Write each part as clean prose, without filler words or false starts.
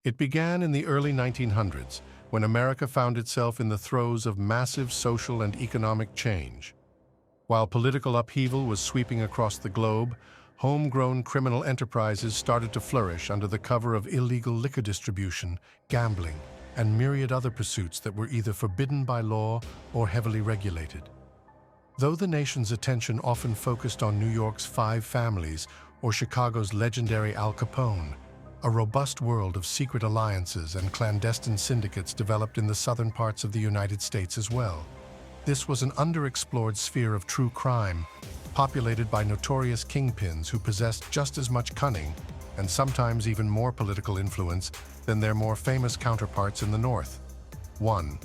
It began in the early 1900s, when America found itself in the throes of massive social and economic change. While political upheaval was sweeping across the globe, homegrown criminal enterprises started to flourish under the cover of illegal liquor distribution, gambling, and myriad other pursuits that were either forbidden by law or heavily regulated. Though the nation's attention often focused on New York's Five Families or Chicago's legendary Al Capone, a robust world of secret alliances and clandestine syndicates developed in the southern parts of the United States as well. This was an underexplored sphere of true crime, populated by notorious kingpins who possessed just as much cunning and sometimes even more political influence than their more famous counterparts in the North. 1.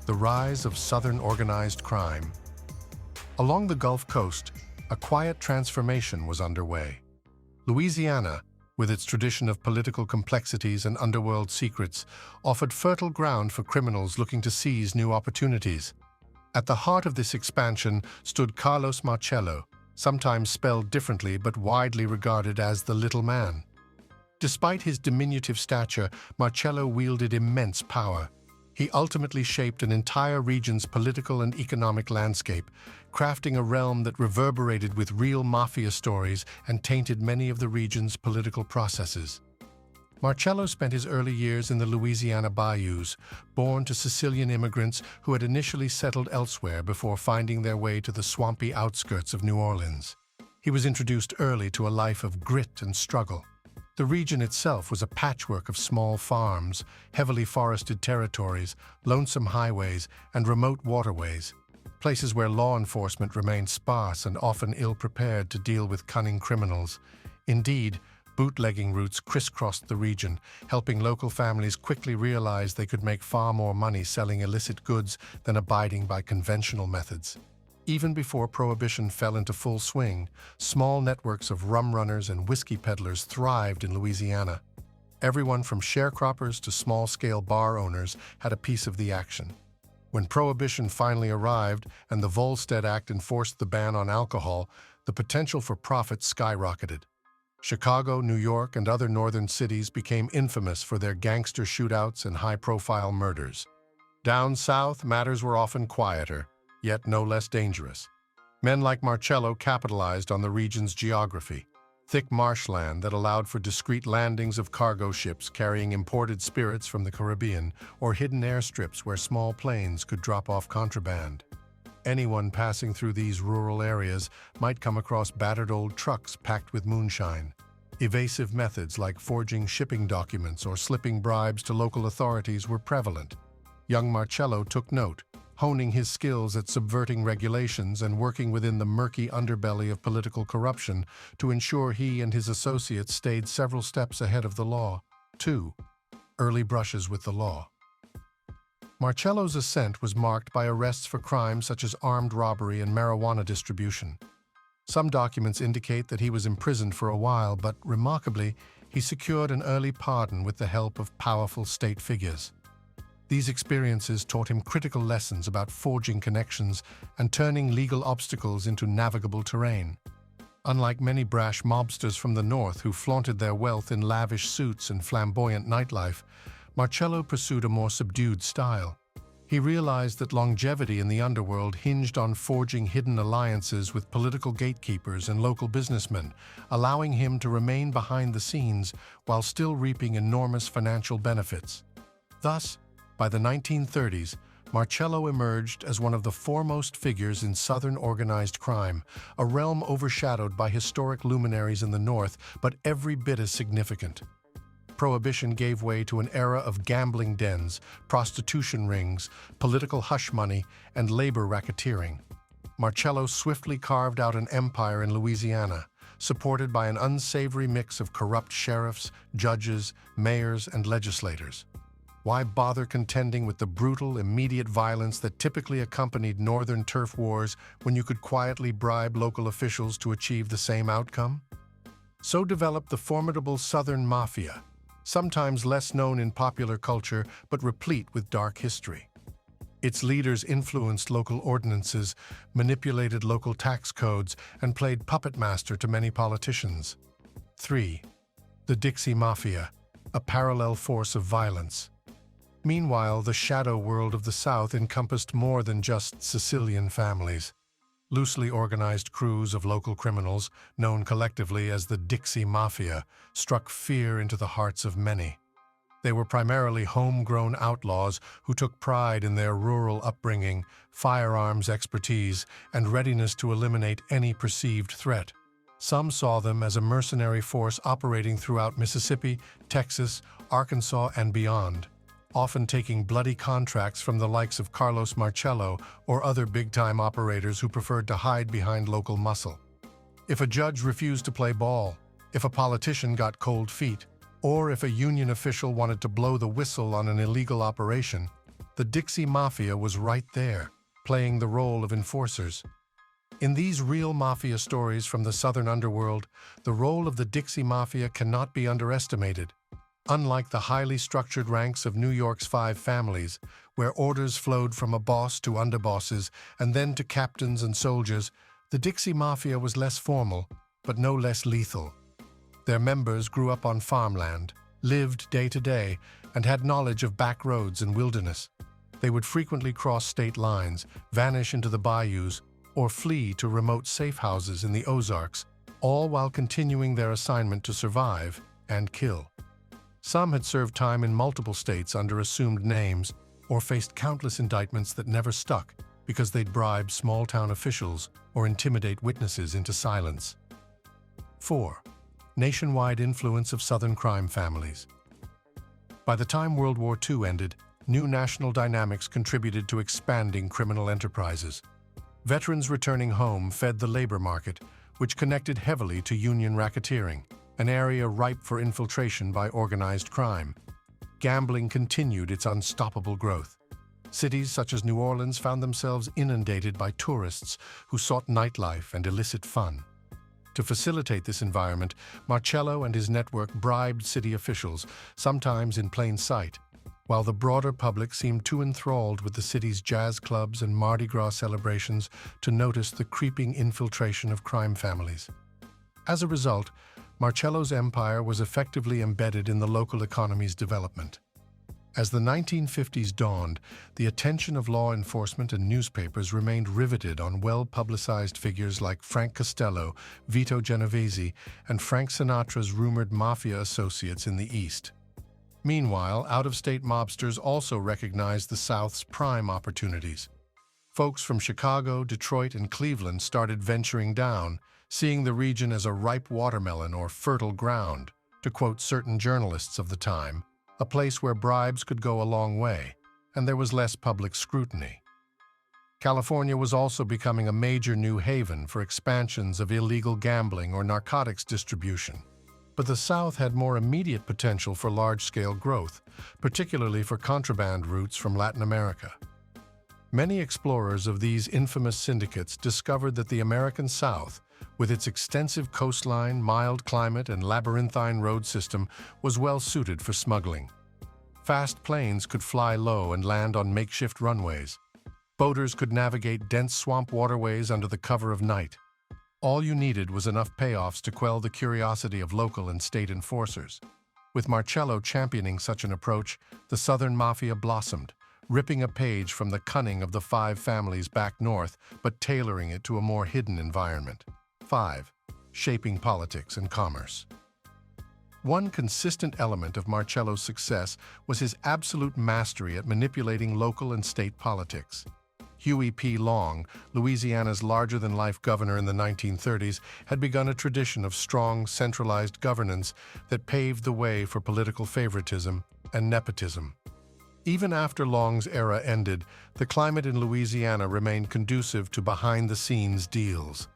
The rise of Southern organized crime. Along the Gulf Coast, a quiet transformation was underway. Louisiana, with its tradition of political complexities and underworld secrets, offered fertile ground for criminals looking to seize new opportunities. At the heart of this expansion stood Carlos Marcello, sometimes spelled differently but widely regarded as the Little Man. Despite his diminutive stature, Marcello wielded immense power. He ultimately shaped an entire region's political and economic landscape, crafting a realm that reverberated with real mafia stories and tainted many of the region's political processes. Marcello spent his early years in the Louisiana bayous, born to Sicilian immigrants who had initially settled elsewhere before finding their way to the swampy outskirts of New Orleans. He was introduced early to a life of grit and struggle. The region itself was a patchwork of small farms, heavily forested territories, lonesome highways, and remote waterways, places where law enforcement remained sparse and often ill-prepared to deal with cunning criminals. Indeed, bootlegging routes crisscrossed the region, helping local families quickly realize they could make far more money selling illicit goods than abiding by conventional methods. Even before Prohibition fell into full swing, small networks of rum runners and whiskey peddlers thrived in Louisiana. Everyone from sharecroppers to small-scale bar owners had a piece of the action. When Prohibition finally arrived and the Volstead Act enforced the ban on alcohol, the potential for profit skyrocketed. Chicago, New York, and other northern cities became infamous for their gangster shootouts and high-profile murders. Down south, matters were often quieter, yet no less dangerous. Men like Marcello capitalized on the region's geography, thick marshland that allowed for discreet landings of cargo ships carrying imported spirits from the Caribbean, or hidden airstrips where small planes could drop off contraband. Anyone passing through these rural areas might come across battered old trucks packed with moonshine. Evasive methods like forging shipping documents or slipping bribes to local authorities were prevalent. Young Marcello took note, honing his skills at subverting regulations and working within the murky underbelly of political corruption to ensure he and his associates stayed several steps ahead of the law. 2. Early brushes with the law. Marcello's ascent was marked by arrests for crimes such as armed robbery and marijuana distribution. Some documents indicate that he was imprisoned for a while, but remarkably, he secured an early pardon with the help of powerful state figures. These experiences taught him critical lessons about forging connections and turning legal obstacles into navigable terrain. Unlike many brash mobsters from the North who flaunted their wealth in lavish suits and flamboyant nightlife, Marcello pursued a more subdued style. He realized that longevity in the underworld hinged on forging hidden alliances with political gatekeepers and local businessmen, allowing him to remain behind the scenes while still reaping enormous financial benefits. Thus, by the 1930s, Marcello emerged as one of the foremost figures in Southern organized crime, a realm overshadowed by historic luminaries in the North, but every bit as significant. Prohibition gave way to an era of gambling dens, prostitution rings, political hush money, and labor racketeering. Marcello swiftly carved out an empire in Louisiana, supported by an unsavory mix of corrupt sheriffs, judges, mayors, and legislators. Why bother contending with the brutal, immediate violence that typically accompanied northern turf wars when you could quietly bribe local officials to achieve the same outcome? So developed the formidable Southern Mafia, sometimes less known in popular culture but replete with dark history. Its leaders influenced local ordinances, manipulated local tax codes, and played puppet master to many politicians. 3. The Dixie Mafia. a parallel force of violence. Meanwhile, the shadow world of the South encompassed more than just Sicilian families. Loosely organized crews of local criminals, known collectively as the Dixie Mafia, struck fear into the hearts of many. They were primarily homegrown outlaws who took pride in their rural upbringing, firearms expertise, and readiness to eliminate any perceived threat. Some saw them as a mercenary force operating throughout Mississippi, Texas, Arkansas, and beyond, often taking bloody contracts from the likes of Carlos Marcello or other big-time operators who preferred to hide behind local muscle. If a judge refused to play ball, if a politician got cold feet, or if a union official wanted to blow the whistle on an illegal operation, the Dixie Mafia was right there, playing the role of enforcers. In these real mafia stories from the Southern underworld, the role of the Dixie Mafia cannot be underestimated. Unlike the highly structured ranks of New York's five families, where orders flowed from a boss to underbosses and then to captains and soldiers, the Dixie Mafia was less formal, but no less lethal. Their members grew up on farmland, lived day to day, and had knowledge of back roads and wilderness. They would frequently cross state lines, vanish into the bayous, or flee to remote safe houses in the Ozarks, all while continuing their assignment to survive and kill. Some had served time in multiple states under assumed names, or faced countless indictments that never stuck because they'd bribe small-town officials or intimidate witnesses into silence. 4. Nationwide influence of Southern crime families. By the time World War II ended, new national dynamics contributed to expanding criminal enterprises. Veterans returning home fed the labor market, which connected heavily to union racketeering, an area ripe for infiltration by organized crime. Gambling continued its unstoppable growth. Cities such as New Orleans found themselves inundated by tourists who sought nightlife and illicit fun. To facilitate this environment, Marcello and his network bribed city officials, sometimes in plain sight, while the broader public seemed too enthralled with the city's jazz clubs and Mardi Gras celebrations to notice the creeping infiltration of crime families. As a result, Marcello's empire was effectively embedded in the local economy's development. As the 1950s dawned, the attention of law enforcement and newspapers remained riveted on well-publicized figures like Frank Costello, Vito Genovese, and Frank Sinatra's rumored mafia associates in the East. Meanwhile, out-of-state mobsters also recognized the South's prime opportunities. Folks from Chicago, Detroit, and Cleveland started venturing down, seeing the region as a ripe watermelon or fertile ground, to quote certain journalists of the time, a place where bribes could go a long way, and there was less public scrutiny. California was also becoming a major new haven for expansions of illegal gambling or narcotics distribution. But the South had more immediate potential for large-scale growth, particularly for contraband routes from Latin America. Many explorers of these infamous syndicates discovered that the American South, with its extensive coastline, mild climate, and labyrinthine road system, was well suited for smuggling. Fast planes could fly low and land on makeshift runways. Boaters could navigate dense swamp waterways under the cover of night. All you needed was enough payoffs to quell the curiosity of local and state enforcers. With Marcello championing such an approach, the Southern Mafia blossomed, ripping a page from the cunning of the five families back north, but tailoring it to a more hidden environment. 5. Shaping politics and commerce. One consistent element of Marcello's success was his absolute mastery at manipulating local and state politics. Huey P. Long, Louisiana's larger-than-life governor in the 1930s, had begun a tradition of strong, centralized governance that paved the way for political favoritism and nepotism. Even after Long's era ended, the climate in Louisiana remained conducive to behind-the-scenes deals.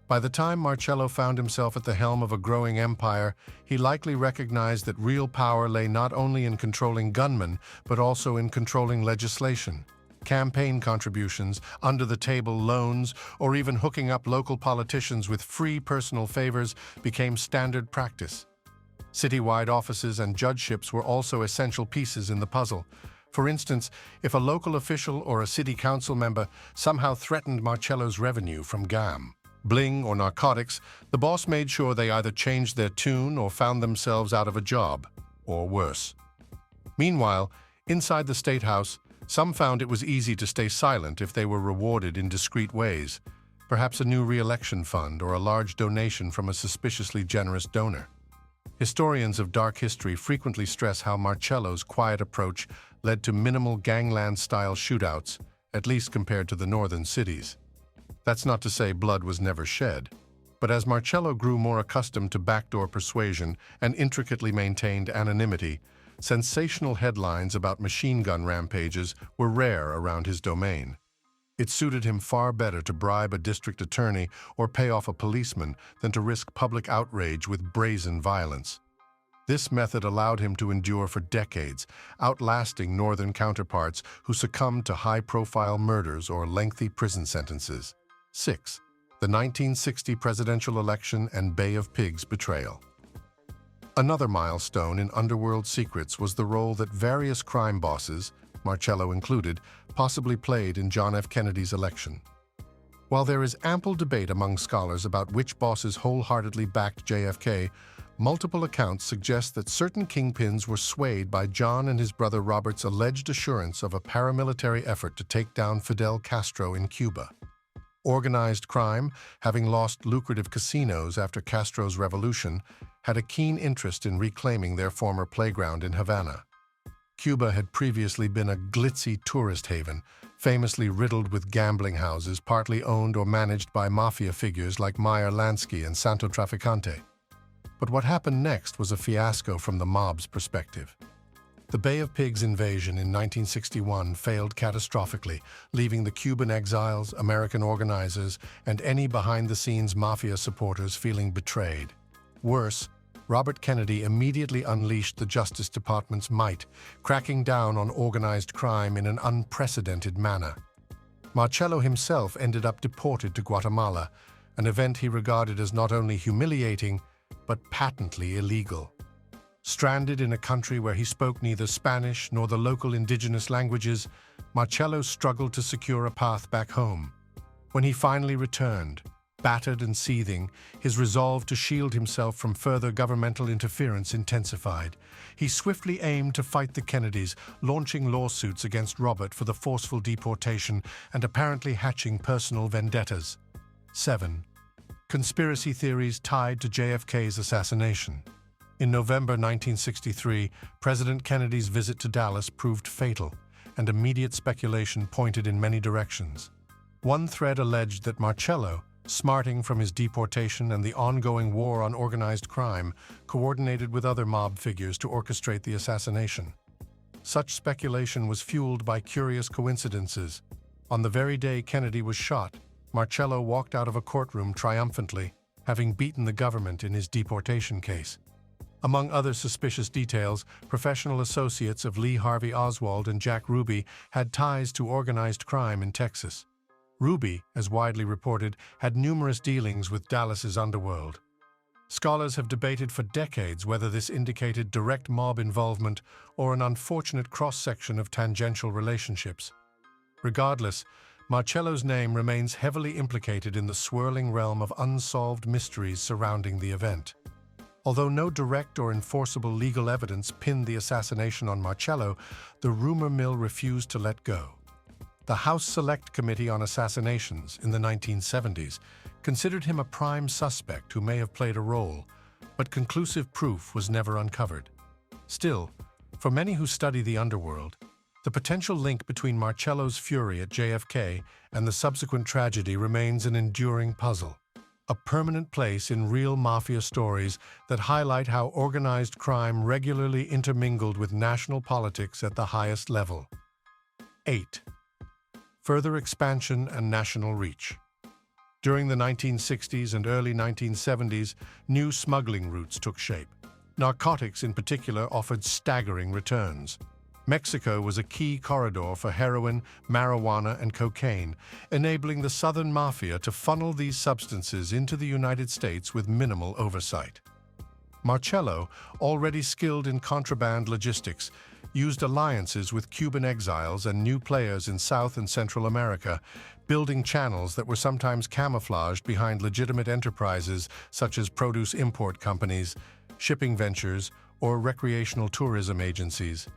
By the time Marcello found himself at the helm of a growing empire, he likely recognized that real power lay not only in controlling gunmen, but also in controlling legislation. Campaign contributions, under-the-table loans, or even hooking up local politicians with free personal favors became standard practice. Citywide offices and judgeships were also essential pieces in the puzzle. For instance, if a local official or a city council member somehow threatened Marcello's revenue from gam, bling, or narcotics, the boss made sure they either changed their tune or found themselves out of a job. or worse. Meanwhile, inside the State House, some found it was easy to stay silent if they were rewarded in discreet ways, perhaps a new re-election fund or a large donation from a suspiciously generous donor. Historians of dark history frequently stress how Marcello's quiet approach led to minimal gangland-style shootouts, at least compared to the northern cities. That's not to say blood was never shed, but as Marcello grew more accustomed to backdoor persuasion and intricately maintained anonymity, sensational headlines about machine gun rampages were rare around his domain. It suited him far better to bribe a district attorney or pay off a policeman than to risk public outrage with brazen violence. This method allowed him to endure for decades, outlasting northern counterparts who succumbed to high-profile murders or lengthy prison sentences. 6. The 1960 presidential election and Bay of Pigs betrayal. Another milestone in underworld secrets was the role that various crime bosses, Marcello included, possibly played in John F. Kennedy's election. While there is ample debate among scholars about which bosses wholeheartedly backed JFK, multiple accounts suggest that certain kingpins were swayed by John and his brother Robert's alleged assurance of a paramilitary effort to take down Fidel Castro in Cuba. Organized crime, having lost lucrative casinos after Castro's revolution, had a keen interest in reclaiming their former playground in Havana. Cuba had previously been a glitzy tourist haven, famously riddled with gambling houses partly owned or managed by Mafia figures like Meyer Lansky and Santo Traficante. But what happened next was a fiasco from the mob's perspective. The Bay of Pigs invasion in 1961 failed catastrophically, leaving the Cuban exiles, American organizers, and any behind-the-scenes Mafia supporters feeling betrayed. Worse, Robert Kennedy immediately unleashed the Justice Department's might, cracking down on organized crime in an unprecedented manner. Marcello himself ended up deported to Guatemala, an event he regarded as not only humiliating, but patently illegal. Stranded in a country where he spoke neither Spanish nor the local indigenous languages, Marcello struggled to secure a path back home. When he finally returned, battered and seething, his resolve to shield himself from further governmental interference intensified. He swiftly aimed to fight the Kennedys, launching lawsuits against Robert for the forceful deportation and apparently hatching personal vendettas. 7. Conspiracy theories tied to JFK's assassination. In November 1963, President Kennedy's visit to Dallas proved fatal, and immediate speculation pointed in many directions. One thread alleged that Marcello, smarting from his deportation and the ongoing war on organized crime, coordinated with other mob figures to orchestrate the assassination. Such speculation was fueled by curious coincidences. On the very day Kennedy was shot, Marcello walked out of a courtroom triumphantly, having beaten the government in his deportation case. Among other suspicious details, professional associates of Lee Harvey Oswald and Jack Ruby had ties to organized crime in Texas. Ruby, as widely reported, had numerous dealings with Dallas's underworld. Scholars have debated for decades whether this indicated direct mob involvement or an unfortunate cross-section of tangential relationships. Regardless, Marcello's name remains heavily implicated in the swirling realm of unsolved mysteries surrounding the event. Although no direct or enforceable legal evidence pinned the assassination on Marcello, the rumor mill refused to let go. The House Select Committee on Assassinations in the 1970s considered him a prime suspect who may have played a role, but conclusive proof was never uncovered. Still, for many who study the underworld, the potential link between Marcello's fury at JFK and the subsequent tragedy remains an enduring puzzle, a permanent place in real Mafia stories that highlight how organized crime regularly intermingled with national politics at the highest level. 8. Further expansion and national reach. During the 1960s and early 1970s, new smuggling routes took shape. Narcotics in particular offered staggering returns. Mexico was a key corridor for heroin, marijuana, and cocaine, enabling the Southern Mafia to funnel these substances into the United States with minimal oversight. Marcello, already skilled in contraband logistics, used alliances with Cuban exiles and new players in South and Central America, building channels that were sometimes camouflaged behind legitimate enterprises such as produce import companies, shipping ventures, or recreational tourism agencies.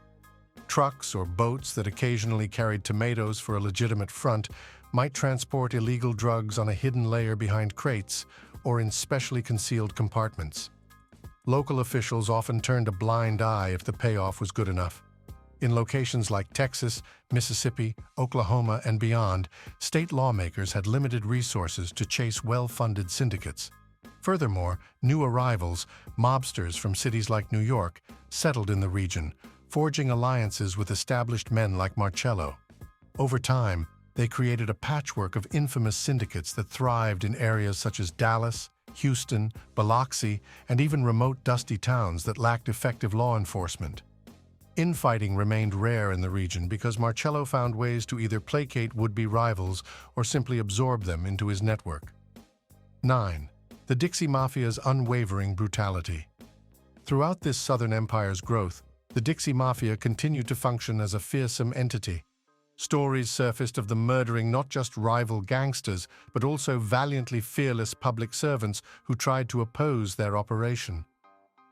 Trucks or boats that occasionally carried tomatoes for a legitimate front might transport illegal drugs on a hidden layer behind crates or in specially concealed compartments. Local officials often turned a blind eye if the payoff was good enough. In locations like Texas, Mississippi, Oklahoma, and beyond, state lawmakers had limited resources to chase well-funded syndicates. Furthermore, new arrivals, mobsters from cities like New York, settled in the region, forging alliances with established men like Marcello. Over time, they created a patchwork of infamous syndicates that thrived in areas such as Dallas, Houston, Biloxi, and even remote dusty towns that lacked effective law enforcement. Infighting remained rare in the region because Marcello found ways to either placate would-be rivals or simply absorb them into his network. 9. The Dixie Mafia's unwavering brutality. Throughout this Southern Empire's growth, the Dixie Mafia continued to function as a fearsome entity. Stories surfaced of them murdering not just rival gangsters, but also valiantly fearless public servants who tried to oppose their operation.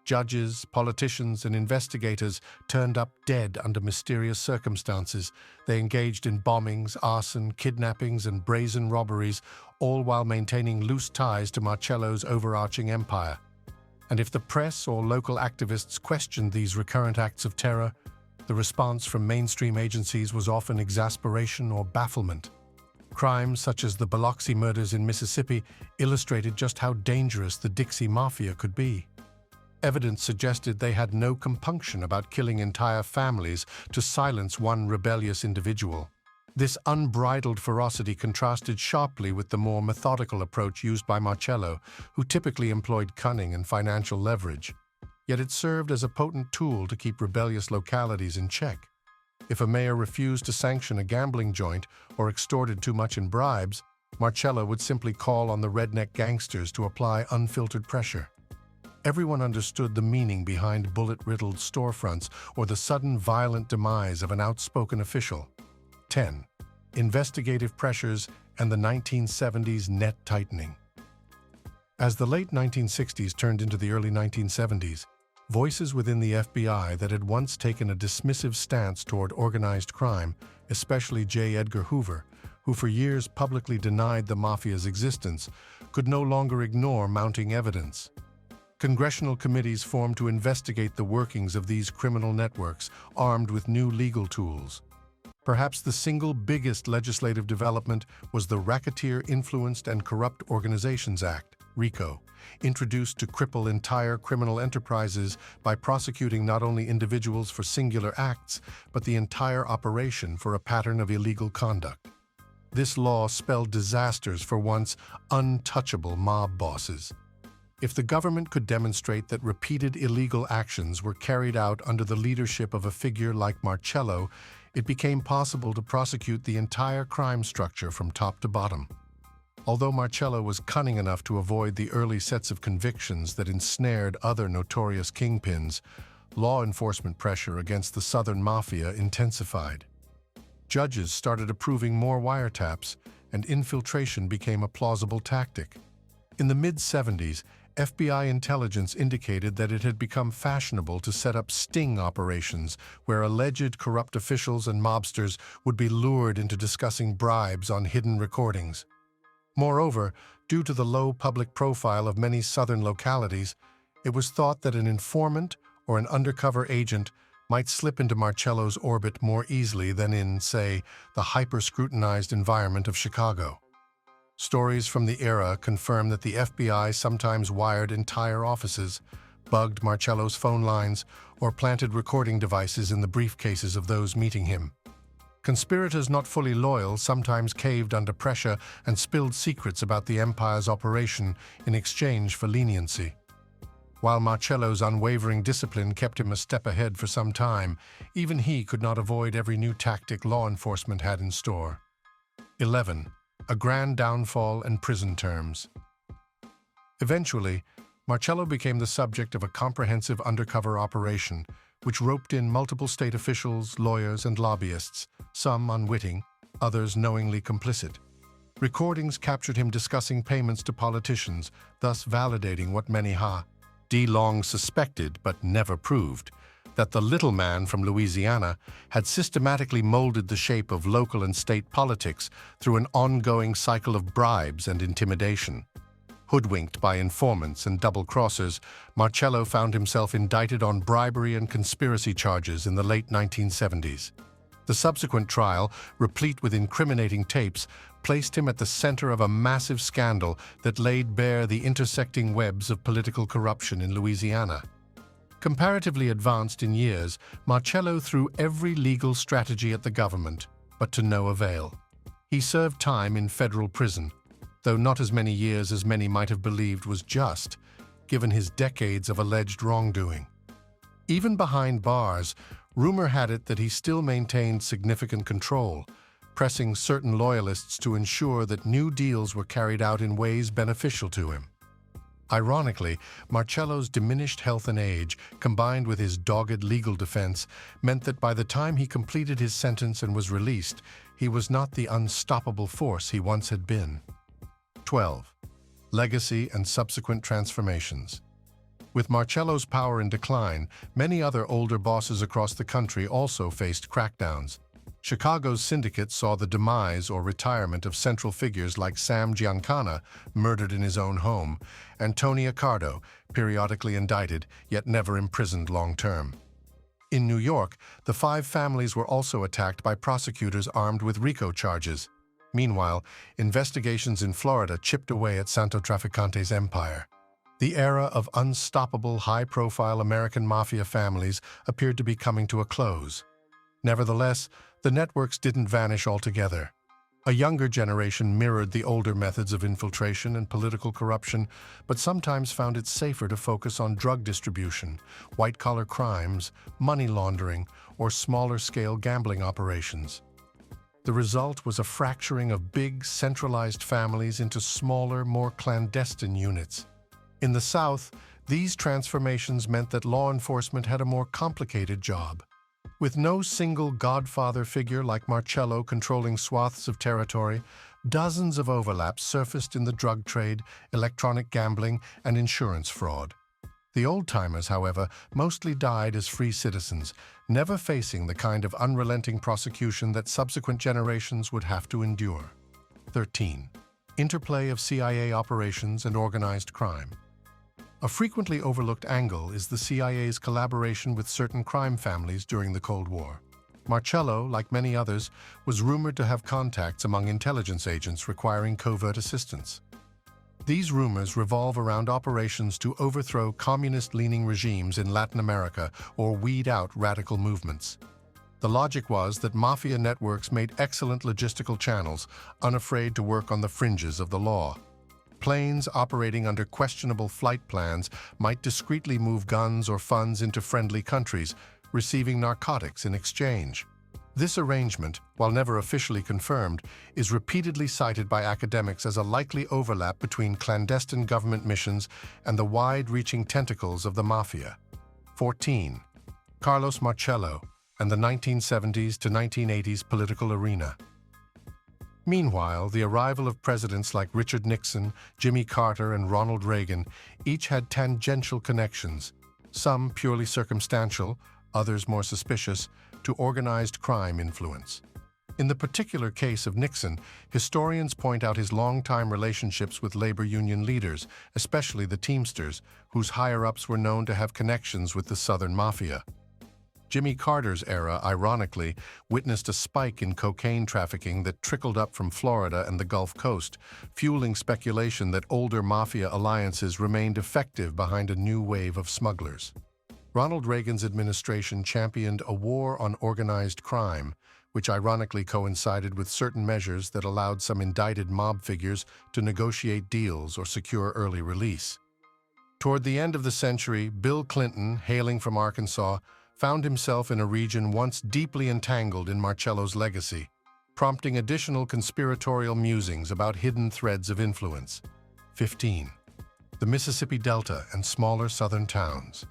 Judges, politicians, and investigators turned up dead under mysterious circumstances. They engaged in bombings, arson, kidnappings, and brazen robberies, all while maintaining loose ties to Marcello's overarching empire. And if the press or local activists questioned these recurrent acts of terror, the response from mainstream agencies was often exasperation or bafflement. Crimes such as the Biloxi murders in Mississippi illustrated just how dangerous the Dixie Mafia could be. Evidence suggested they had no compunction about killing entire families to silence one rebellious individual. This unbridled ferocity contrasted sharply with the more methodical approach used by Marcello, who typically employed cunning and financial leverage. Yet it served as a potent tool to keep rebellious localities in check. If a mayor refused to sanction a gambling joint or extorted too much in bribes, Marcello would simply call on the redneck gangsters to apply unfiltered pressure. Everyone understood the meaning behind bullet-riddled storefronts or the sudden violent demise of an outspoken official. 10. Investigative pressures and the 1970s net tightening. As the late 1960s turned into the early 1970s, voices within the FBI that had once taken a dismissive stance toward organized crime, especially J. Edgar Hoover, who for years publicly denied the Mafia's existence, could no longer ignore mounting evidence. Congressional committees formed to investigate the workings of these criminal networks, armed with new legal tools. Perhaps the single biggest legislative development was the Racketeer Influenced and Corrupt Organizations Act, RICO, introduced to cripple entire criminal enterprises by prosecuting not only individuals for singular acts, but the entire operation for a pattern of illegal conduct. This law spelled disasters for once untouchable mob bosses. If the government could demonstrate that repeated illegal actions were carried out under the leadership of a figure like Marcello, it became possible to prosecute the entire crime structure from top to bottom. Although Marcello was cunning enough to avoid the early sets of convictions that ensnared other notorious kingpins, law enforcement pressure against the Southern Mafia intensified. Judges started approving more wiretaps, and infiltration became a plausible tactic. In the mid-70s, FBI intelligence indicated that it had become fashionable to set up sting operations where alleged corrupt officials and mobsters would be lured into discussing bribes on hidden recordings. Moreover, due to the low public profile of many southern localities, it was thought that an informant or an undercover agent might slip into Marcello's orbit more easily than in, say, the hyper-scrutinized environment of Chicago. Stories from the era confirm that the FBI sometimes wired entire offices, bugged Marcello's phone lines, or planted recording devices in the briefcases of those meeting him. Conspirators not fully loyal sometimes caved under pressure and spilled secrets about the empire's operation in exchange for leniency. While Marcello's unwavering discipline kept him a step ahead for some time, even he could not avoid every new tactic law enforcement had in store. 11. A grand downfall and prison terms. Eventually, Marcello became the subject of a comprehensive undercover operation, which roped in multiple state officials, lawyers, and lobbyists, some unwitting, others knowingly complicit. Recordings captured him discussing payments to politicians, thus validating what many D long suspected, but never proved, that the little man from Louisiana had systematically molded the shape of local and state politics through an ongoing cycle of bribes and intimidation. Hoodwinked by informants and double-crossers, Marcello found himself indicted on bribery and conspiracy charges in the late 1970s. The subsequent trial, replete with incriminating tapes, placed him at the center of a massive scandal that laid bare the intersecting webs of political corruption in Louisiana. Comparatively advanced in years, Marcello threw every legal strategy at the government, but to no avail. He served time in federal prison, though not as many years as many might have believed was just, given his decades of alleged wrongdoing. Even behind bars, rumor had it that he still maintained significant control, pressing certain loyalists to ensure that new deals were carried out in ways beneficial to him. Ironically, Marcello's diminished health and age, combined with his dogged legal defense, meant that by the time he completed his sentence and was released, he was not the unstoppable force he once had been. 12. Legacy and subsequent transformations. With Marcello's power in decline, many other older bosses across the country also faced crackdowns. Chicago's syndicate saw the demise or retirement of central figures like Sam Giancana, murdered in his own home, and Tony Accardo, periodically indicted, yet never imprisoned long-term. In New York, the five families were also attacked by prosecutors armed with RICO charges. Meanwhile, investigations in Florida chipped away at Santo Traficante's empire. The era of unstoppable, high-profile American Mafia families appeared to be coming to a close. Nevertheless, the networks didn't vanish altogether. A younger generation mirrored the older methods of infiltration and political corruption, but sometimes found it safer to focus on drug distribution, white-collar crimes, money laundering, or smaller-scale gambling operations. The result was a fracturing of big, centralized families into smaller, more clandestine units. In the South, these transformations meant that law enforcement had a more complicated job. With no single godfather figure like Marcello controlling swaths of territory, dozens of overlaps surfaced in the drug trade, electronic gambling, and insurance fraud. The old-timers, however, mostly died as free citizens, never facing the kind of unrelenting prosecution that subsequent generations would have to endure. 13. Interplay of CIA operations and organized crime. A frequently overlooked angle is the CIA's collaboration with certain crime families during the Cold War. Marcello, like many others, was rumored to have contacts among intelligence agents requiring covert assistance. These rumors revolve around operations to overthrow communist-leaning regimes in Latin America or weed out radical movements. The logic was that Mafia networks made excellent logistical channels, unafraid to work on the fringes of the law. Planes operating under questionable flight plans might discreetly move guns or funds into friendly countries, receiving narcotics in exchange. This arrangement, while never officially confirmed, is repeatedly cited by academics as a likely overlap between clandestine government missions and the wide-reaching tentacles of the Mafia. 14. Carlos Marcello and the 1970s to 1980s political arena. Meanwhile, the arrival of presidents like Richard Nixon, Jimmy Carter, and Ronald Reagan each had tangential connections, some purely circumstantial, others more suspicious, to organized crime influence. In the particular case of Nixon, historians point out his long-time relationships with labor union leaders, especially the Teamsters, whose higher-ups were known to have connections with the Southern Mafia. Jimmy Carter's era, ironically, witnessed a spike in cocaine trafficking that trickled up from Florida and the Gulf Coast, fueling speculation that older Mafia alliances remained effective behind a new wave of smugglers. Ronald Reagan's administration championed a war on organized crime, which ironically coincided with certain measures that allowed some indicted mob figures to negotiate deals or secure early release. Toward the end of the century, Bill Clinton, hailing from Arkansas, found himself in a region once deeply entangled in Marcello's legacy, prompting additional conspiratorial musings about hidden threads of influence. 15. The Mississippi Delta and smaller southern towns.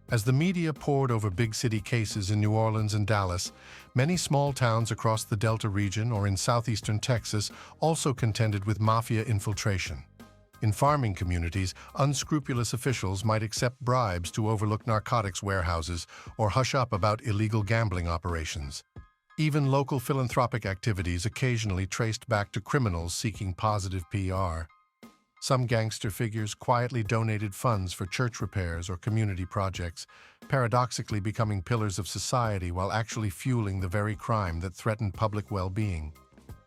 As the media poured over big city cases in New Orleans and Dallas, many small towns across the Delta region or in southeastern Texas also contended with Mafia infiltration. In farming communities, unscrupulous officials might accept bribes to overlook narcotics warehouses or hush up about illegal gambling operations. Even local philanthropic activities occasionally traced back to criminals seeking positive PR. Some gangster figures quietly donated funds for church repairs or community projects, paradoxically becoming pillars of society while actually fueling the very crime that threatened public well-being.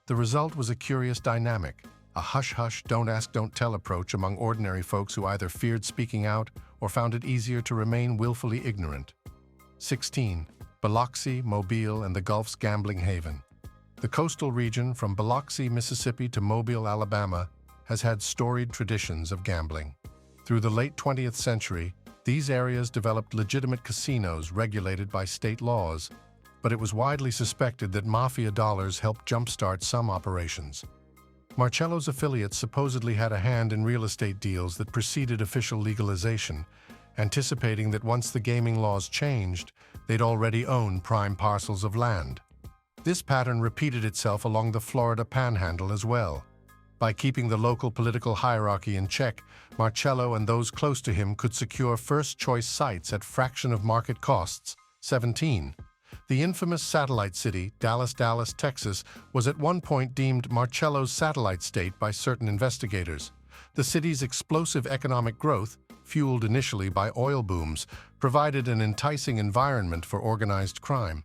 The result was a curious dynamic, a hush-hush, don't-ask, don't-tell approach among ordinary folks who either feared speaking out or found it easier to remain willfully ignorant. 16. Biloxi, Mobile, and the Gulf's gambling haven. The coastal region from Biloxi, Mississippi to Mobile, Alabama, has had storied traditions of gambling. Through the late 20th century, these areas developed legitimate casinos regulated by state laws, but it was widely suspected that Mafia dollars helped jumpstart some operations. Marcello's affiliates supposedly had a hand in real estate deals that preceded official legalization, anticipating that once the gaming laws changed, they'd already owned prime parcels of land. This pattern repeated itself along the Florida Panhandle as well. By keeping the local political hierarchy in check, Marcello and those close to him could secure first-choice sites at fraction of market costs. 17. The infamous satellite city, Dallas, Texas, was at one point deemed Marcello's satellite state by certain investigators. The city's explosive economic growth, fueled initially by oil booms, provided an enticing environment for organized crime.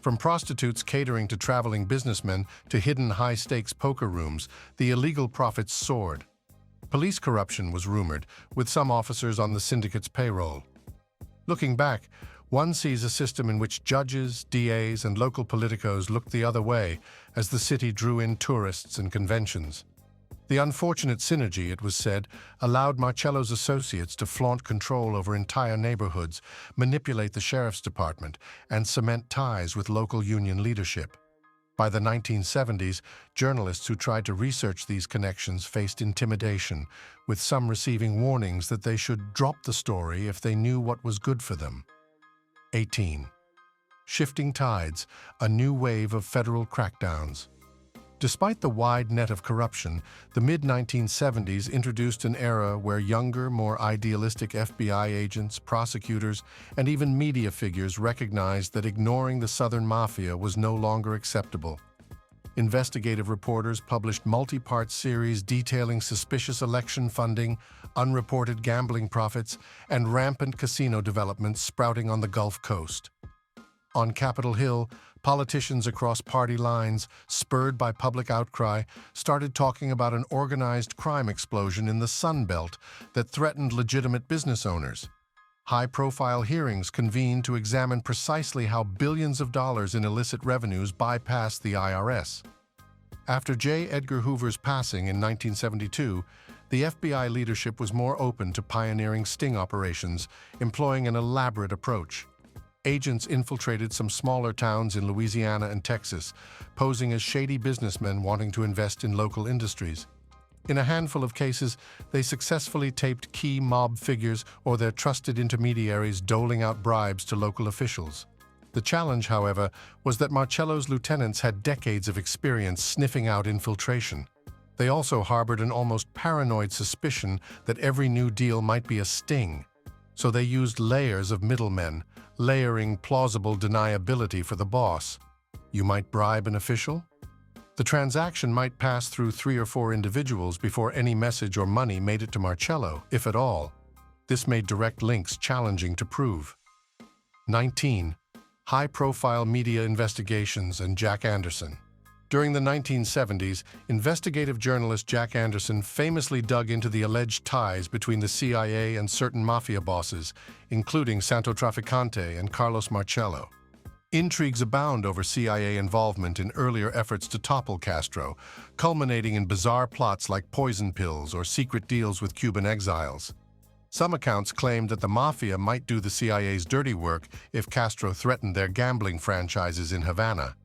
From prostitutes catering to traveling businessmen to hidden high-stakes poker rooms, the illegal profits soared. Police corruption was rumored, with some officers on the syndicate's payroll. Looking back, one sees a system in which judges, DAs, and local politicos looked the other way as the city drew in tourists and conventions. The unfortunate synergy, it was said, allowed Marcello's associates to flaunt control over entire neighborhoods, manipulate the sheriff's department, and cement ties with local union leadership. By the 1970s, journalists who tried to research these connections faced intimidation, with some receiving warnings that they should drop the story if they knew what was good for them. 18. Shifting tides, a new wave of federal crackdowns. Despite the wide net of corruption, the mid-1970s introduced an era where younger, more idealistic FBI agents, prosecutors, and even media figures recognized that ignoring the Southern Mafia was no longer acceptable. Investigative reporters published multi-part series detailing suspicious election funding, unreported gambling profits, and rampant casino developments sprouting on the Gulf Coast. On Capitol Hill, politicians across party lines, spurred by public outcry, started talking about an organized crime explosion in the Sun Belt that threatened legitimate business owners. High-profile hearings convened to examine precisely how billions of dollars in illicit revenues bypassed the IRS. After J. Edgar Hoover's passing in 1972, the FBI leadership was more open to pioneering sting operations, employing an elaborate approach. Agents infiltrated some smaller towns in Louisiana and Texas, posing as shady businessmen wanting to invest in local industries. In a handful of cases, they successfully taped key mob figures or their trusted intermediaries doling out bribes to local officials. The challenge, however, was that Marcello's lieutenants had decades of experience sniffing out infiltration. They also harbored an almost paranoid suspicion that every new deal might be a sting. So they used layers of middlemen, layering plausible deniability for the boss. You might bribe an official? The transaction might pass through 3 or 4 individuals before any message or money made it to Marcello, if at all. This made direct links challenging to prove. 19. High-profile media investigations and Jack Anderson. During the 1970s, investigative journalist Jack Anderson famously dug into the alleged ties between the CIA and certain mafia bosses, including Santo Trafficante and Carlos Marcello. Intrigues abound over CIA involvement in earlier efforts to topple Castro, culminating in bizarre plots like poison pills or secret deals with Cuban exiles. Some accounts claimed that the Mafia might do the CIA's dirty work if Castro threatened their gambling franchises in Havana.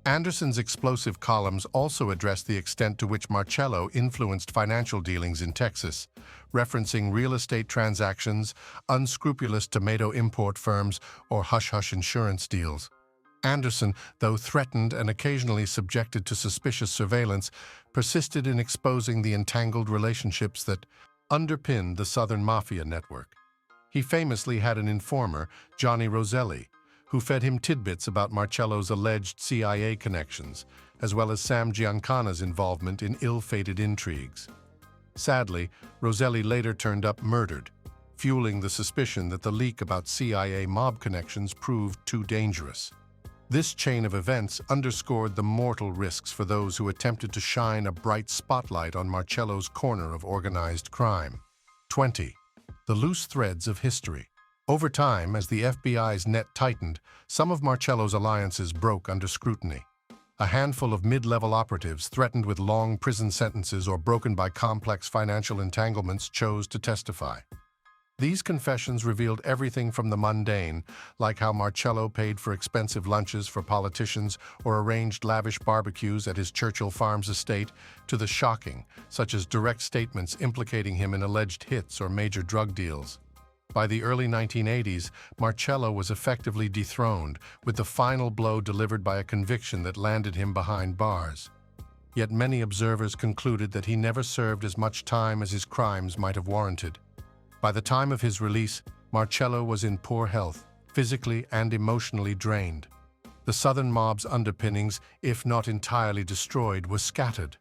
Anderson's explosive columns also addressed the extent to which Marcello influenced financial dealings in Texas, referencing real estate transactions, unscrupulous tomato import firms, or hush-hush insurance deals. Anderson, though threatened and occasionally subjected to suspicious surveillance, persisted in exposing the entangled relationships that underpinned the Southern Mafia network. He famously had an informer, Johnny Roselli, who fed him tidbits about Marcello's alleged CIA connections, as well as Sam Giancana's involvement in ill-fated intrigues. Sadly, Roselli later turned up murdered, fueling the suspicion that the leak about CIA mob connections proved too dangerous. This chain of events underscored the mortal risks for those who attempted to shine a bright spotlight on Marcello's corner of organized crime. 20. The loose threads of history. Over time, as the FBI's net tightened, some of Marcello's alliances broke under scrutiny. A handful of mid-level operatives threatened with long prison sentences or broken by complex financial entanglements chose to testify. These confessions revealed everything from the mundane, like how Marcello paid for expensive lunches for politicians or arranged lavish barbecues at his Churchill Farms estate, to the shocking, such as direct statements implicating him in alleged hits or major drug deals. By the early 1980s, Marcello was effectively dethroned, with the final blow delivered by a conviction that landed him behind bars. Yet many observers concluded that he never served as much time as his crimes might have warranted. By the time of his release, Marcello was in poor health, physically and emotionally drained. The Southern mob's underpinnings, if not entirely destroyed, were scattered.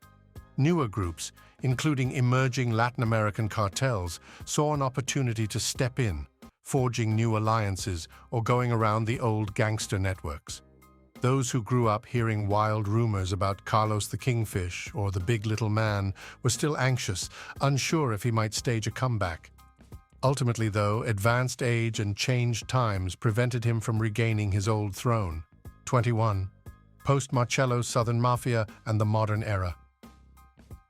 Newer groups, including emerging Latin American cartels, saw an opportunity to step in, forging new alliances or going around the old gangster networks. Those who grew up hearing wild rumors about Carlos the Kingfish or the Big Little Man were still anxious, unsure if he might stage a comeback. Ultimately, though, advanced age and changed times prevented him from regaining his old throne. 21. Post-Marcello's Southern Mafia and the Modern Era.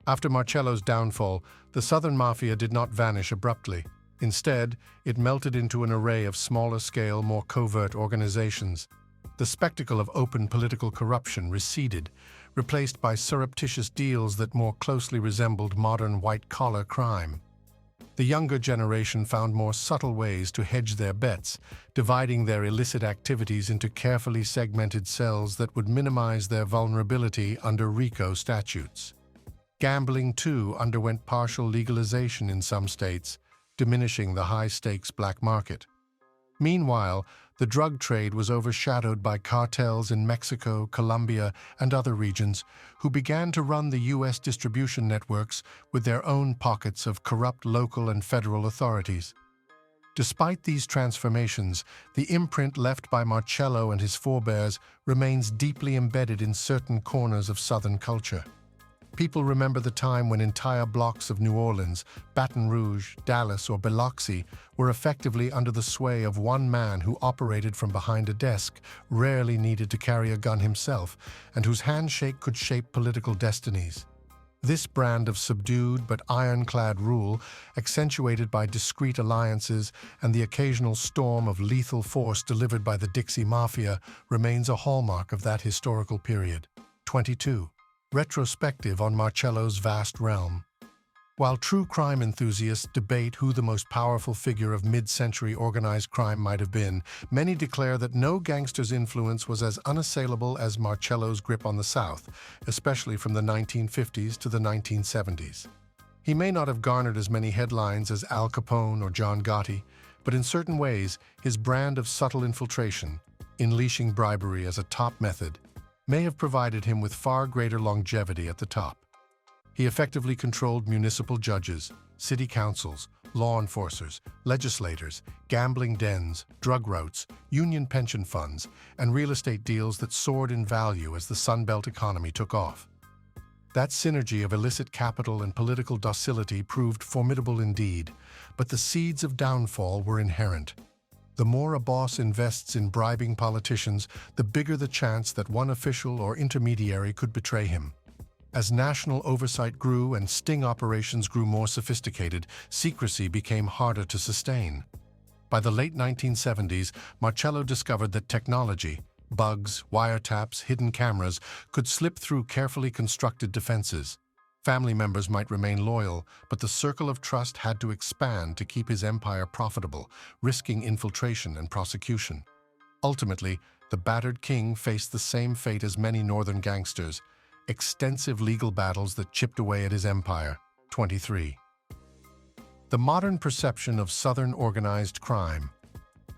After Marcello's downfall, the Southern Mafia did not vanish abruptly. Instead, it melted into an array of smaller-scale, more covert organizations. The spectacle of open political corruption receded, replaced by surreptitious deals that more closely resembled modern white-collar crime. The younger generation found more subtle ways to hedge their bets, dividing their illicit activities into carefully segmented cells that would minimize their vulnerability under RICO statutes. Gambling, too, underwent partial legalization in some states, diminishing the high-stakes black market. Meanwhile, the drug trade was overshadowed by cartels in Mexico, Colombia, and other regions, who began to run the U.S. distribution networks with their own pockets of corrupt local and federal authorities. Despite these transformations, the imprint left by Marcello and his forebears remains deeply embedded in certain corners of Southern culture. People remember the time when entire blocks of New Orleans, Baton Rouge, Dallas, or Biloxi were effectively under the sway of one man who operated from behind a desk, rarely needed to carry a gun himself, and whose handshake could shape political destinies. This brand of subdued but ironclad rule, accentuated by discreet alliances and the occasional storm of lethal force delivered by the Dixie Mafia, remains a hallmark of that historical period. 22. Retrospective on Marcello's vast realm. While true crime enthusiasts debate who the most powerful figure of mid-century organized crime might have been, many declare that no gangster's influence was as unassailable as Marcello's grip on the South, especially from the 1950s to the 1970s. He may not have garnered as many headlines as Al Capone or John Gotti, but in certain ways, his brand of subtle infiltration, unleashing bribery as a top method, may have provided him with far greater longevity at the top. He effectively controlled municipal judges, city councils, law enforcers, legislators, gambling dens, drug routes, union pension funds, and real estate deals that soared in value as the Sunbelt economy took off. That synergy of illicit capital and political docility proved formidable indeed, but the seeds of downfall were inherent. The more a boss invests in bribing politicians, the bigger the chance that one official or intermediary could betray him. As national oversight grew and sting operations grew more sophisticated, secrecy became harder to sustain. By the late 1970s, Marcello discovered that technology, bugs, wiretaps, hidden cameras, could slip through carefully constructed defenses. Family members might remain loyal, but the circle of trust had to expand to keep his empire profitable, risking infiltration and prosecution. Ultimately, the battered king faced the same fate as many northern gangsters, extensive legal battles that chipped away at his empire. 23. The modern perception of Southern organized crime.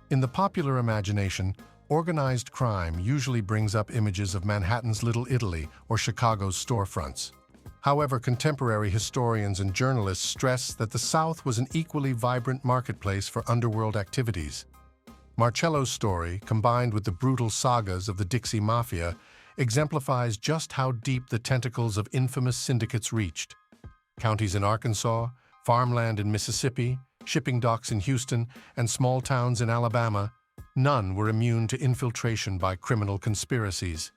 In the popular imagination, organized crime usually brings up images of Manhattan's Little Italy or Chicago's storefronts. However, contemporary historians and journalists stress that the South was an equally vibrant marketplace for underworld activities. Marcello's story, combined with the brutal sagas of the Dixie Mafia, exemplifies just how deep the tentacles of infamous syndicates reached. Counties in Arkansas, farmland in Mississippi, shipping docks in Houston, and small towns in Alabama, none were immune to infiltration by criminal conspiracies.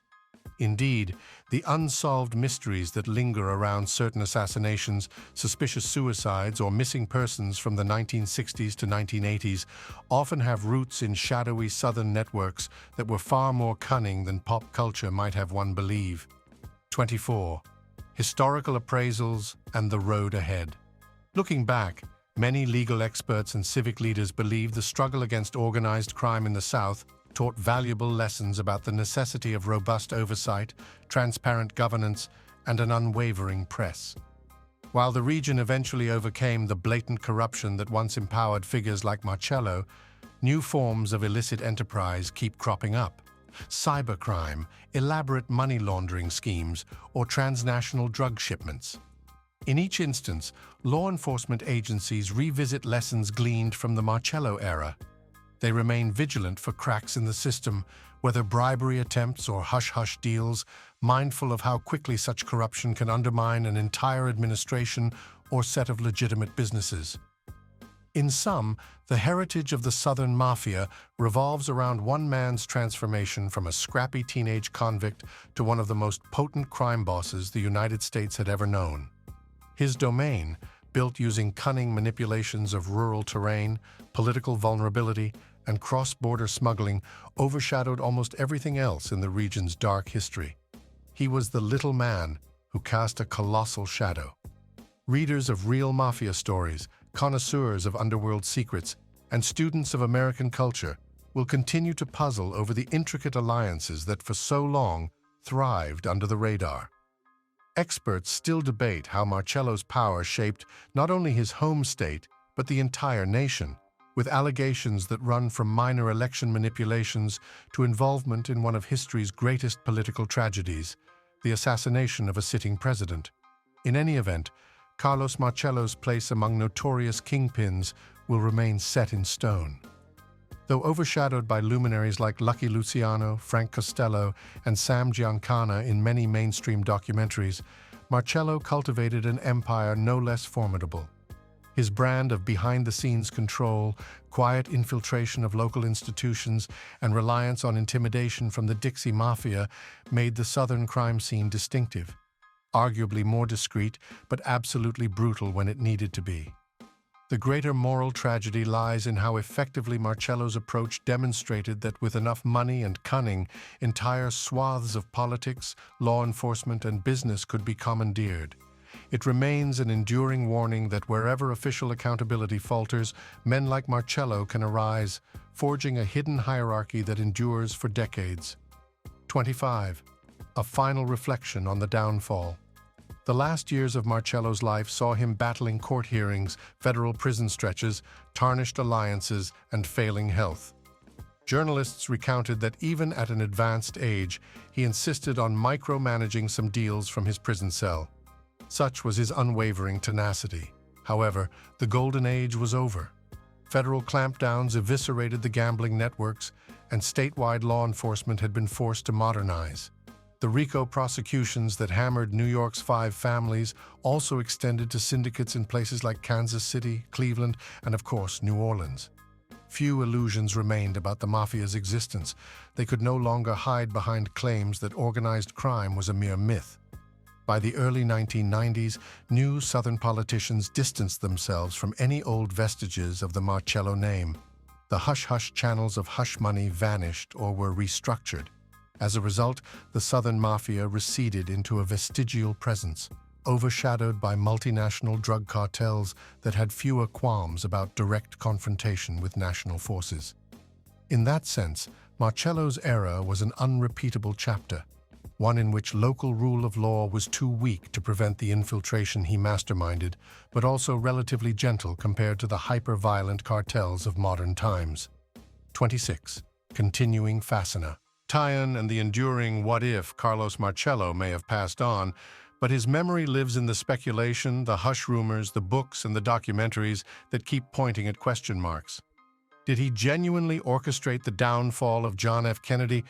Indeed, the unsolved mysteries that linger around certain assassinations, suspicious suicides, or missing persons from the 1960s to 1980s often have roots in shadowy Southern networks that were far more cunning than pop culture might have one believe. 24. Historical appraisals and the road ahead. Looking back, many legal experts and civic leaders believe the struggle against organized crime in the South taught valuable lessons about the necessity of robust oversight, transparent governance, and an unwavering press. While the region eventually overcame the blatant corruption that once empowered figures like Marcello, new forms of illicit enterprise keep cropping up. Cybercrime, elaborate money laundering schemes, or transnational drug shipments. In each instance, law enforcement agencies revisit lessons gleaned from the Marcello era. They remain vigilant for cracks in the system, whether bribery attempts or hush-hush deals, mindful of how quickly such corruption can undermine an entire administration or set of legitimate businesses. In sum, the heritage of the Southern Mafia revolves around one man's transformation from a scrappy teenage convict to one of the most potent crime bosses the United States had ever known. His domain, built using cunning manipulations of rural terrain, political vulnerability, and cross-border smuggling, overshadowed almost everything else in the region's dark history. He was the little man who cast a colossal shadow. Readers of real mafia stories, connoisseurs of underworld secrets, and students of American culture will continue to puzzle over the intricate alliances that for so long thrived under the radar. Experts still debate how Marcello's power shaped not only his home state, but the entire nation, with allegations that run from minor election manipulations to involvement in one of history's greatest political tragedies, the assassination of a sitting president. In any event, Carlos Marcello's place among notorious kingpins will remain set in stone. Though overshadowed by luminaries like Lucky Luciano, Frank Costello, and Sam Giancana in many mainstream documentaries, Marcello cultivated an empire no less formidable. His brand of behind-the-scenes control, quiet infiltration of local institutions, and reliance on intimidation from the Dixie Mafia made the Southern crime scene distinctive, arguably more discreet, but absolutely brutal when it needed to be. The greater moral tragedy lies in how effectively Marcello's approach demonstrated that with enough money and cunning, entire swaths of politics, law enforcement, and business could be commandeered. It remains an enduring warning that wherever official accountability falters, men like Marcello can arise, forging a hidden hierarchy that endures for decades. 25. A final reflection on the downfall. The last years of Marcello's life saw him battling court hearings, federal prison stretches, tarnished alliances, and failing health. Journalists recounted that even at an advanced age, he insisted on micromanaging some deals from his prison cell. Such was his unwavering tenacity. However, the golden age was over. Federal clampdowns eviscerated the gambling networks, and statewide law enforcement had been forced to modernize. The RICO prosecutions that hammered New York's 5 families also extended to syndicates in places like Kansas City, Cleveland, and of course, New Orleans. Few illusions remained about the Mafia's existence. They could no longer hide behind claims that organized crime was a mere myth. By the early 1990s, new Southern politicians distanced themselves from any old vestiges of the Marcello name. The hush-hush channels of hush money vanished or were restructured. As a result, the Southern Mafia receded into a vestigial presence, overshadowed by multinational drug cartels that had fewer qualms about direct confrontation with national forces. In that sense, Marcello's era was an unrepeatable chapter, one in which local rule of law was too weak to prevent the infiltration he masterminded, but also relatively gentle compared to the hyper-violent cartels of modern times. 26. Continuing fascina. Tie-in and the enduring what-if Carlos Marcello may have passed on, but his memory lives in the speculation, the hush rumors, the books, and the documentaries that keep pointing at question marks. Did he genuinely orchestrate the downfall of John F. Kennedy,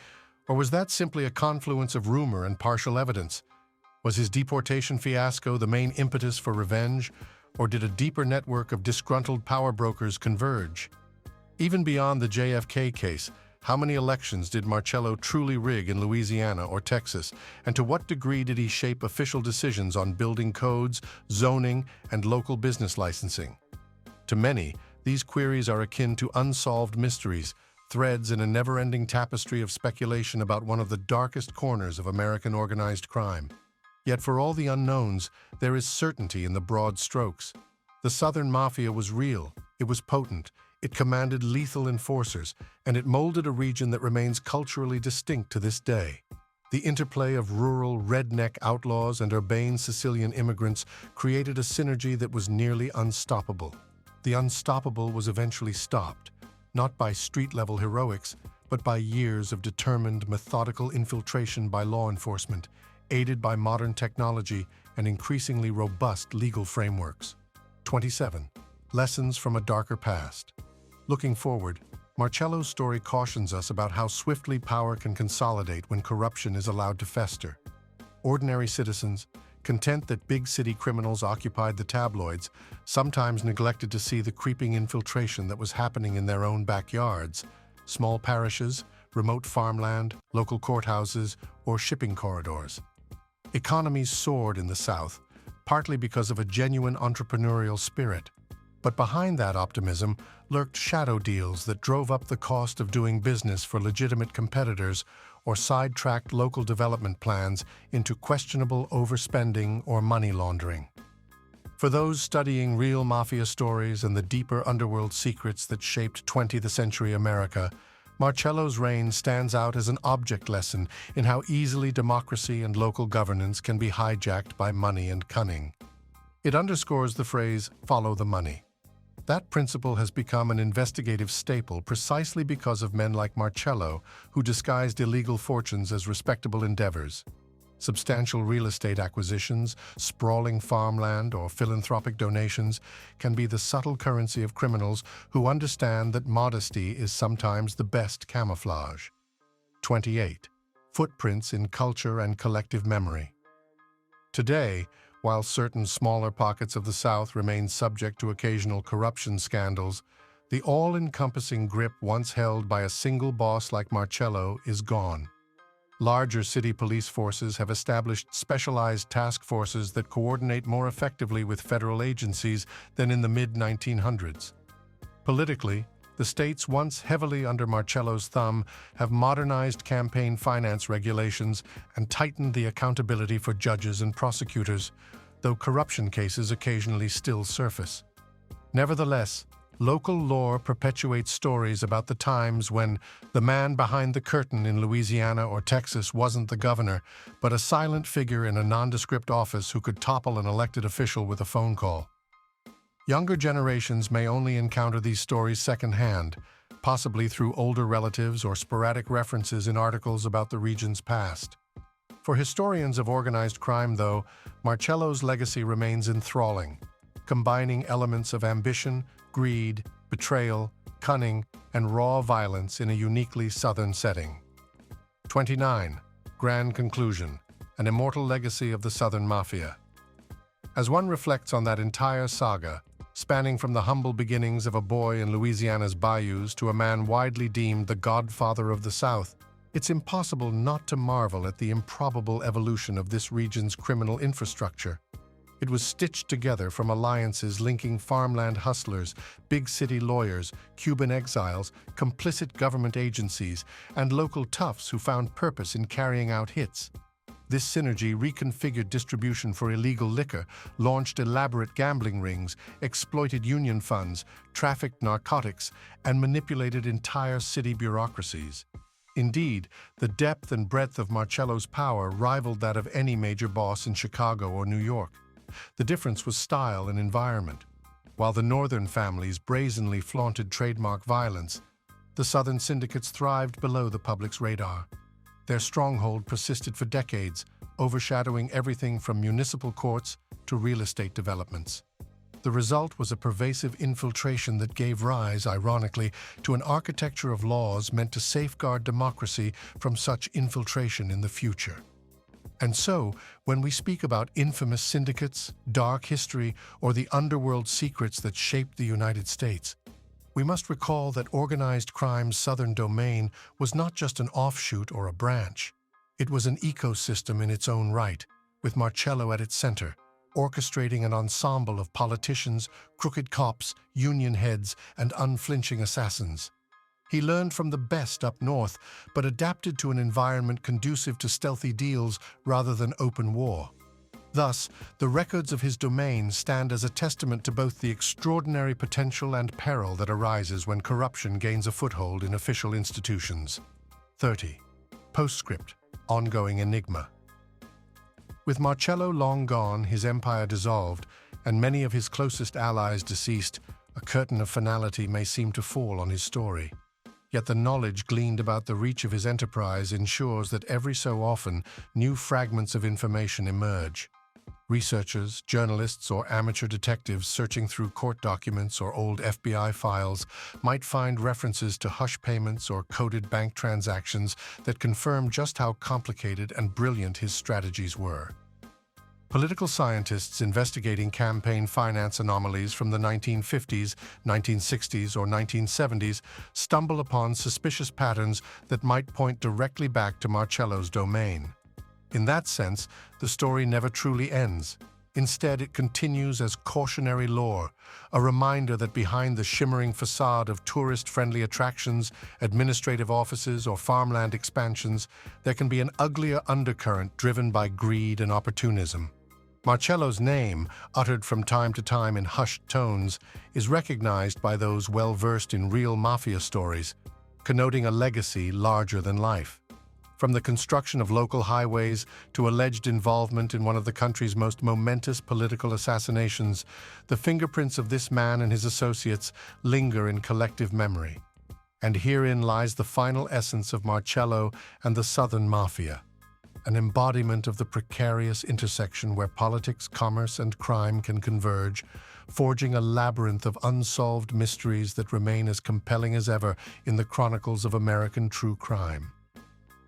or was that simply a confluence of rumor and partial evidence? Was his deportation fiasco the main impetus for revenge, or did a deeper network of disgruntled power brokers converge? Even beyond the JFK case, how many elections did Marcello truly rig in Louisiana or Texas, and to what degree did he shape official decisions on building codes, zoning, and local business licensing? To many, these queries are akin to unsolved mysteries, threads in a never-ending tapestry of speculation about one of the darkest corners of American organized crime. Yet for all the unknowns, there is certainty in the broad strokes. The Southern Mafia was real, it was potent, it commanded lethal enforcers, and it molded a region that remains culturally distinct to this day. The interplay of rural, redneck outlaws and urbane Sicilian immigrants created a synergy that was nearly unstoppable. The unstoppable was eventually stopped, not by street-level heroics, but by years of determined, methodical infiltration by law enforcement, aided by modern technology and increasingly robust legal frameworks. 27. Lessons from a darker past. Looking forward, Marcello's story cautions us about how swiftly power can consolidate when corruption is allowed to fester. Ordinary citizens, content that big city criminals occupied the tabloids, sometimes neglected to see the creeping infiltration that was happening in their own backyards, small parishes, remote farmland, local courthouses, or shipping corridors. Economies soared in the South, partly because of a genuine entrepreneurial spirit. But behind that optimism lurked shadow deals that drove up the cost of doing business for legitimate competitors or sidetracked local development plans into questionable overspending or money laundering. For those studying real mafia stories and the deeper underworld secrets that shaped 20th century America, Marcello's reign stands out as an object lesson in how easily democracy and local governance can be hijacked by money and cunning. It underscores the phrase, "follow the money." That principle has become an investigative staple precisely because of men like Marcello, who disguised illegal fortunes as respectable endeavors. Substantial real estate acquisitions, sprawling farmland, or philanthropic donations can be the subtle currency of criminals who understand that modesty is sometimes the best camouflage. 28. Footprints in culture and collective memory. Today, while certain smaller pockets of the South remain subject to occasional corruption scandals, the all-encompassing grip once held by a single boss like Marcello is gone. Larger city police forces have established specialized task forces that coordinate more effectively with federal agencies than in the mid-1900s. Politically, the states once heavily under Marcello's thumb have modernized campaign finance regulations and tightened the accountability for judges and prosecutors, though corruption cases occasionally still surface. Nevertheless, local lore perpetuates stories about the times when the man behind the curtain in Louisiana or Texas wasn't the governor, but a silent figure in a nondescript office who could topple an elected official with a phone call. Younger generations may only encounter these stories secondhand, possibly through older relatives or sporadic references in articles about the region's past. For historians of organized crime, though, Marcello's legacy remains enthralling, combining elements of ambition, greed, betrayal, cunning, and raw violence in a uniquely Southern setting. 29. Grand conclusion: an immortal legacy of the Southern Mafia. As one reflects on that entire saga, spanning from the humble beginnings of a boy in Louisiana's bayous to a man widely deemed the godfather of the South, it's impossible not to marvel at the improbable evolution of this region's criminal infrastructure. It was stitched together from alliances linking farmland hustlers, big city lawyers, Cuban exiles, complicit government agencies, and local toughs who found purpose in carrying out hits. This synergy reconfigured distribution for illegal liquor, launched elaborate gambling rings, exploited union funds, trafficked narcotics, and manipulated entire city bureaucracies. Indeed, the depth and breadth of Marcello's power rivaled that of any major boss in Chicago or New York. The difference was style and environment. While the northern families brazenly flaunted trademark violence, the southern syndicates thrived below the public's radar. Their stronghold persisted for decades, overshadowing everything from municipal courts to real estate developments. The result was a pervasive infiltration that gave rise, ironically, to an architecture of laws meant to safeguard democracy from such infiltration in the future. And so, when we speak about infamous syndicates, dark history, or the underworld secrets that shaped the United States, we must recall that organized crime's southern domain was not just an offshoot or a branch. It was an ecosystem in its own right, with Marcello at its center, orchestrating an ensemble of politicians, crooked cops, union heads, and unflinching assassins. He learned from the best up north, but adapted to an environment conducive to stealthy deals rather than open war. Thus, the records of his domain stand as a testament to both the extraordinary potential and peril that arises when corruption gains a foothold in official institutions. 30. Postscript. Ongoing enigma. With Marcello long gone, his empire dissolved, and many of his closest allies deceased, a curtain of finality may seem to fall on his story. Yet the knowledge gleaned about the reach of his enterprise ensures that every so often new fragments of information emerge. Researchers, journalists, or amateur detectives searching through court documents or old FBI files might find references to hush payments or coded bank transactions that confirm just how complicated and brilliant his strategies were. Political scientists investigating campaign finance anomalies from the 1950s, 1960s, or 1970s stumble upon suspicious patterns that might point directly back to Marcello's domain. In that sense, the story never truly ends. Instead, it continues as cautionary lore, a reminder that behind the shimmering facade of tourist-friendly attractions, administrative offices, or farmland expansions, there can be an uglier undercurrent driven by greed and opportunism. Marcello's name, uttered from time to time in hushed tones, is recognized by those well-versed in real Mafia stories, connoting a legacy larger than life. From the construction of local highways to alleged involvement in one of the country's most momentous political assassinations, the fingerprints of this man and his associates linger in collective memory. And herein lies the final essence of Marcello and the Southern Mafia, an embodiment of the precarious intersection where politics, commerce, and crime can converge, forging a labyrinth of unsolved mysteries that remain as compelling as ever in the chronicles of American true crime.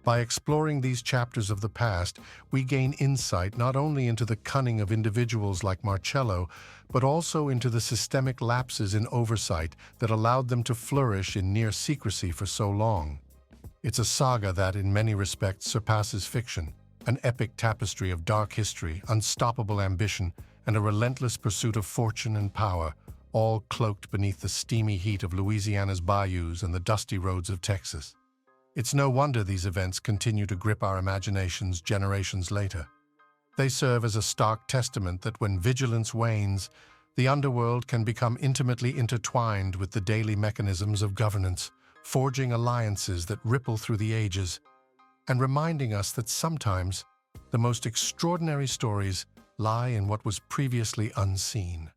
By exploring these chapters of the past, we gain insight not only into the cunning of individuals like Marcello, but also into the systemic lapses in oversight that allowed them to flourish in near secrecy for so long. It's a saga that, in many respects, surpasses fiction, an epic tapestry of dark history, unstoppable ambition, and a relentless pursuit of fortune and power, all cloaked beneath the steamy heat of Louisiana's bayous and the dusty roads of Texas. It's no wonder these events continue to grip our imaginations generations later. They serve as a stark testament that when vigilance wanes, the underworld can become intimately intertwined with the daily mechanisms of governance, forging alliances that ripple through the ages, and reminding us that sometimes the most extraordinary stories lie in what was previously unseen.